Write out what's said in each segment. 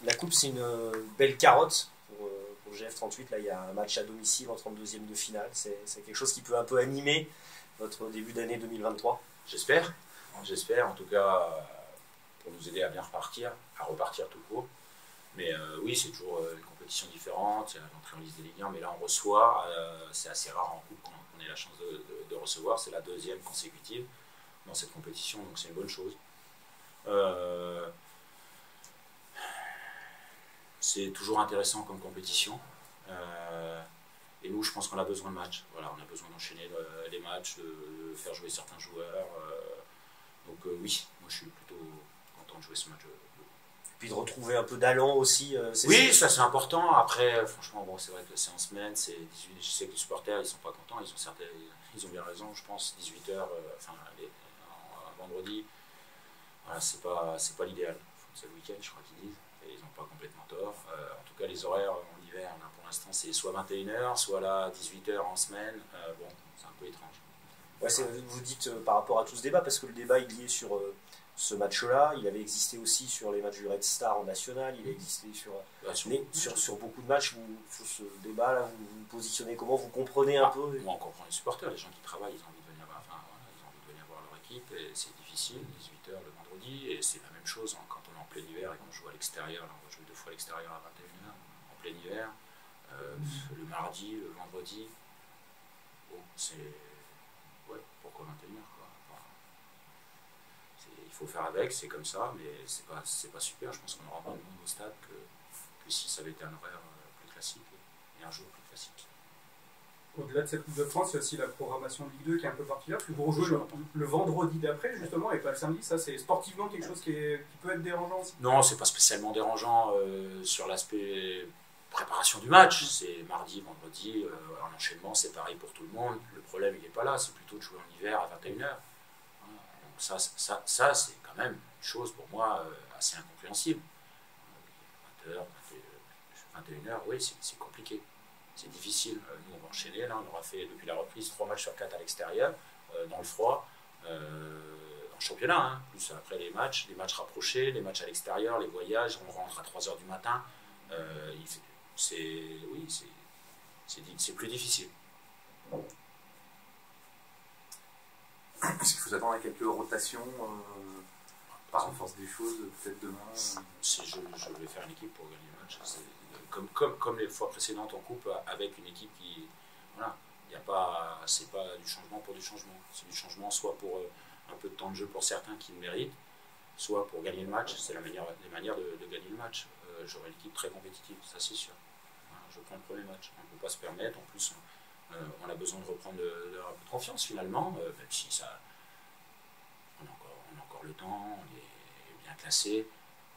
la coupe, c'est une belle carotte pour GF38. Là, il y a un match à domicile en 32e de finale. C'est quelque chose qui peut un peu animer votre début d'année 2023. J'espère. J'espère, en tout cas, pour nous aider à bien repartir, à repartir tout court. Mais oui, c'est toujours une compétition différente. Il y a l'entrée en liste des Ligue 1, mais là, on reçoit. C'est assez rare en coupe qu'on ait la chance de recevoir. C'est la deuxième consécutive dans cette compétition, donc c'est une bonne chose. C'est toujours intéressant comme compétition. Et nous, je pense qu'on a besoin de matchs. Voilà, on a besoin d'enchaîner les matchs, de faire jouer certains joueurs. Donc oui, moi je suis plutôt content de jouer ce match. Et puis de retrouver un peu d'allant aussi. Oui, ça c'est important. Après, franchement, bon, c'est vrai que c'est en semaine, c'est 18, je sais que les supporters ils sont pas contents, ils ont bien raison, je pense, 18h, un vendredi, voilà, c'est pas l'idéal. C'est le week-end, je crois qu'ils disent, et ils n'ont pas complètement tort. En tout cas, les horaires en hiver, là, pour l'instant, c'est soit 21h, soit là 18h en semaine. Bon, c'est un peu étrange. Ouais, vous dites par rapport à tout ce débat, parce que le débat il y est sur ce match-là, il avait existé aussi sur les matchs du Red Star en national, il a existé sur beaucoup de matchs. Sur ce débat-là, vous positionnez comment? Vous comprenez un peu? Moi, on comprend les supporters, les gens qui travaillent, ils ont envie de venir, ils ont envie de venir voir leur équipe, et c'est difficile, 18h le vendredi, et c'est la même chose quand on est en plein hiver et qu'on joue à l'extérieur. On va jouer 2 fois à l'extérieur à 21h, en plein hiver, le mardi, le vendredi. Bon, c'est. Ouais, pourquoi 21h quoi. Il faut faire avec, c'est comme ça, mais c'est pas super. Je pense qu'on aura moins de monde au stade que si ça avait été un horaire plus classique et un jour plus classique. Au-delà de cette Coupe de France, il y a aussi la programmation de Ligue 2 qui est un peu particulière, parce que vous rejouez le vendredi d'après, justement, et pas le samedi. Ça, c'est sportivement quelque chose qui peut être dérangeant aussi? Non, c'est pas spécialement dérangeant sur l'aspect préparation du match. C'est mardi, vendredi, en enchaînement, c'est pareil pour tout le monde. Le problème, il n'est pas là, c'est plutôt de jouer en hiver à 21h. Donc ça c'est quand même une chose pour moi assez incompréhensible. 20h, 21h, oui, c'est compliqué. C'est difficile. Nous, on va enchaîner. Là, on aura fait depuis la reprise 3 matchs sur 4 à l'extérieur, dans le froid, en championnat. Hein. Plus après les matchs rapprochés, les matchs à l'extérieur, les voyages. On rentre à 3h du matin. C'est plus difficile. Est-ce qu'il faut s'attendre à quelques rotations par la force des choses, peut-être demain Je vais faire une équipe pour gagner le match. Comme les fois précédentes en coupe, avec une équipe qui. Voilà, c'est pas du changement pour du changement. C'est du changement soit pour un peu de temps de jeu pour certains qui le méritent, soit pour gagner le match. C'est les manières de gagner le match. J'aurai une équipe très compétitive, ça c'est sûr. Voilà, je prends le premier match. On ne peut pas se permettre. En plus, on a besoin de reprendre un peu de confiance finalement, même si on a encore le temps, on est bien classé,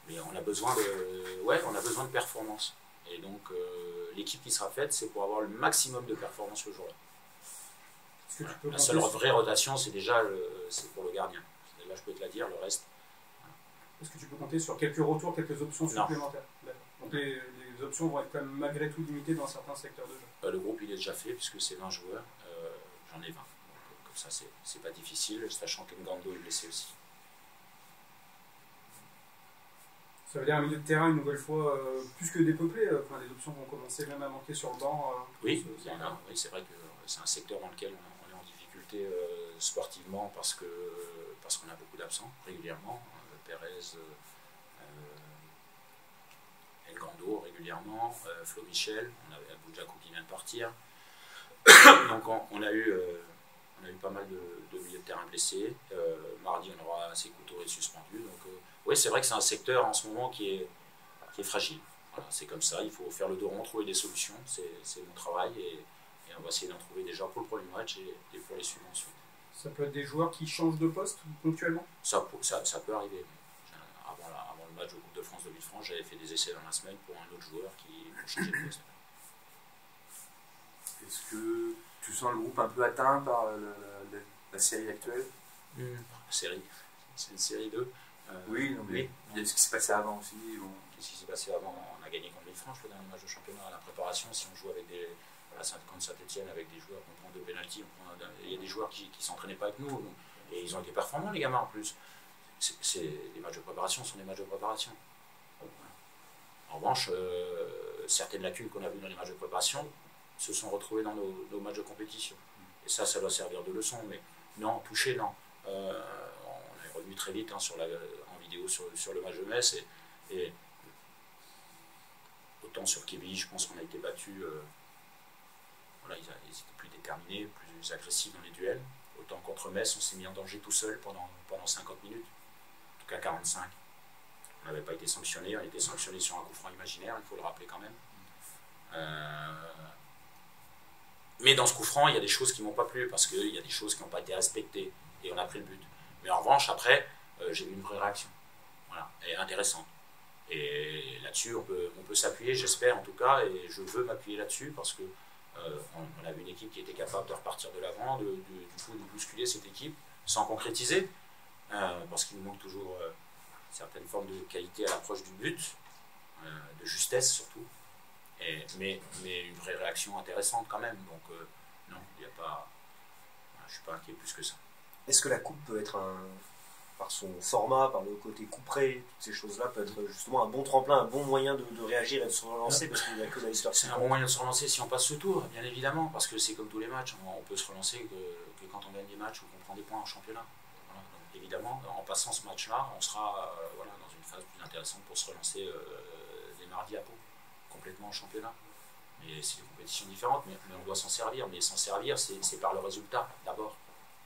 mais on a besoin de performance. Et donc l'équipe qui sera faite, c'est pour avoir le maximum de performance le jour-là. Voilà. La seule vraie rotation, c'est pour le gardien. Là, je peux te la dire, le reste. Voilà. Est-ce que tu peux compter sur quelques retours, quelques options supplémentaires? Donc les options vont être quand même malgré tout limitées dans certains secteurs de jeu. Le groupe il est déjà fait puisque c'est 20 joueurs, j'en ai 20. Donc, comme ça c'est pas difficile, sachant qu'Ngando est blessé aussi. Ça veut dire un milieu de terrain une nouvelle fois plus que dépeuplé, les options vont commencer même à manquer sur le banc. Oui, c'est vrai que c'est un secteur dans lequel on est en difficulté sportivement parce qu'on a beaucoup d'absents régulièrement. Pérez, Ngando régulièrement, Flo Michel, on avait Boudjakou qui vient de partir. Donc on a eu pas mal de milieux de terrain blessés. Mardi on aura Sékou Touré suspendu. Donc oui, c'est vrai que c'est un secteur en ce moment qui est fragile. Voilà, c'est comme ça, il faut faire le dos rond, trouver des solutions, c'est mon travail et on va essayer d'en trouver déjà pour le premier match et pour les suivants ensuite. Ça peut être des joueurs qui changent de poste ponctuellement? Ça peut arriver. Avant le match de Coupe de France de Villefranche, j'avais fait des essais dans la semaine pour un autre joueur qui a changé de poste. Est-ce que tu sens le groupe un peu atteint par la série actuelle? Série. C'est une série 2. Oui, non, mais il y a ce qui s'est passé avant aussi. Bon. Qu'est-ce qui s'est passé avant? On a gagné contre Villefranche le dernier match de championnat. À la préparation, si on joue avec contre Saint-Etienne avec des joueurs qu'on prend de pénalty, il y a des joueurs qui ne s'entraînaient pas avec nous. Et ils ont été performants, les gamins, en plus. Les matchs de préparation sont des matchs de préparation. Voilà. En revanche, certaines lacunes qu'on a vues dans les matchs de préparation se sont retrouvées dans nos matchs de compétition. Et ça doit servir de leçon. Mais non, toucher, non. On est revenu très vite hein, en vidéo sur le match de Metz. Et autant sur Quevilly, je pense qu'on a été battus. Voilà, ils étaient plus déterminés, plus agressifs dans les duels. Autant contre Metz, on s'est mis en danger tout seul pendant 50 minutes. En tout cas 45. On n'avait pas été sanctionné, on a été sanctionné sur un coup franc imaginaire, il faut le rappeler quand même. Mais dans ce coup franc, il y a des choses qui ne m'ont pas plu, parce qu'il y a des choses qui n'ont pas été respectées, et on a pris le but. Mais en revanche, après, j'ai eu une vraie réaction. Voilà, et intéressante. Et là-dessus, on peut s'appuyer, j'espère en tout cas, et je veux m'appuyer là-dessus, parce que on avait une équipe qui était capable de repartir de l'avant, du coup de bousculer cette équipe, sans concrétiser, parce qu'il nous manque toujours certaines formes de qualité à l'approche du but, de justesse surtout, mais une vraie réaction intéressante quand même. Donc non, il n'y a pas, je ne suis pas inquiet plus que ça. Est-ce que la coupe peut être par son format, par le côté couperé, toutes ces choses-là, peut être justement un bon tremplin, un bon moyen de réagir et de se relancer, parce qu'il n'y a que la histoire. C'est un bon moyen de se relancer si on passe ce tour, bien évidemment, parce que c'est comme tous les matchs, on peut se relancer que quand on gagne des matchs ou qu'on prend des points en championnat. Voilà. Donc, évidemment, en passant ce match-là, on sera voilà, dans une phase plus intéressante pour se relancer dès mardi à Pau, complètement en championnat. Mais c'est des compétitions différentes, mais on doit s'en servir. Mais s'en servir, c'est par le résultat d'abord.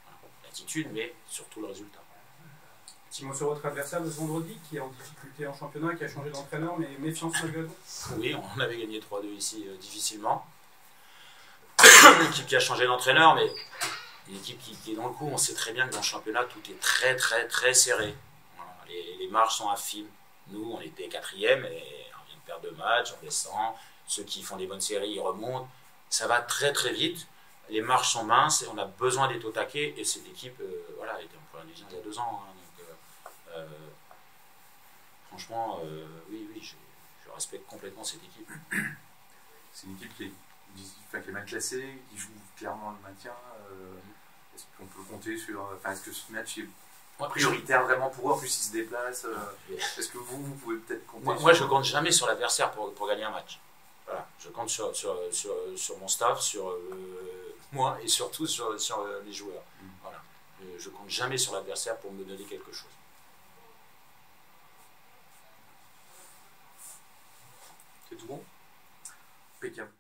Voilà. L'attitude, mais surtout le résultat. Simon, sur votre adversaire de ce vendredi, qui est en difficulté en championnat, qui a changé d'entraîneur, mais méfiance malgré tout. Oui, on avait gagné 3-2 ici difficilement. Une équipe qui a changé d'entraîneur, mais une équipe qui est dans le coup. On sait très bien que dans le championnat, tout est très très très serré. Voilà, les marges sont infimes. Nous, on était 4e et on vient de perdre 2 matchs, on descend. Ceux qui font des bonnes séries, ils remontent. Ça va très très vite. Les marges sont minces et on a besoin d'être au taquet. Et cette équipe, voilà, elle était en première division il y a 2 ans. Hein. Franchement, oui, je respecte complètement cette équipe. C'est une équipe qui est mal classée, qui joue clairement le maintien. Est-ce qu'on peut compter sur... est-ce que ce match est prioritaire vraiment pour eux? En plus, ils se déplacent. Est-ce que vous pouvez peut-être compter moi, je ne compte jamais sur l'adversaire pour gagner un match. Voilà. Je compte sur mon staff, sur moi et surtout sur les joueurs. Voilà. Je ne compte jamais sur l'adversaire pour me donner quelque chose. C'est tout bon? Impeccable.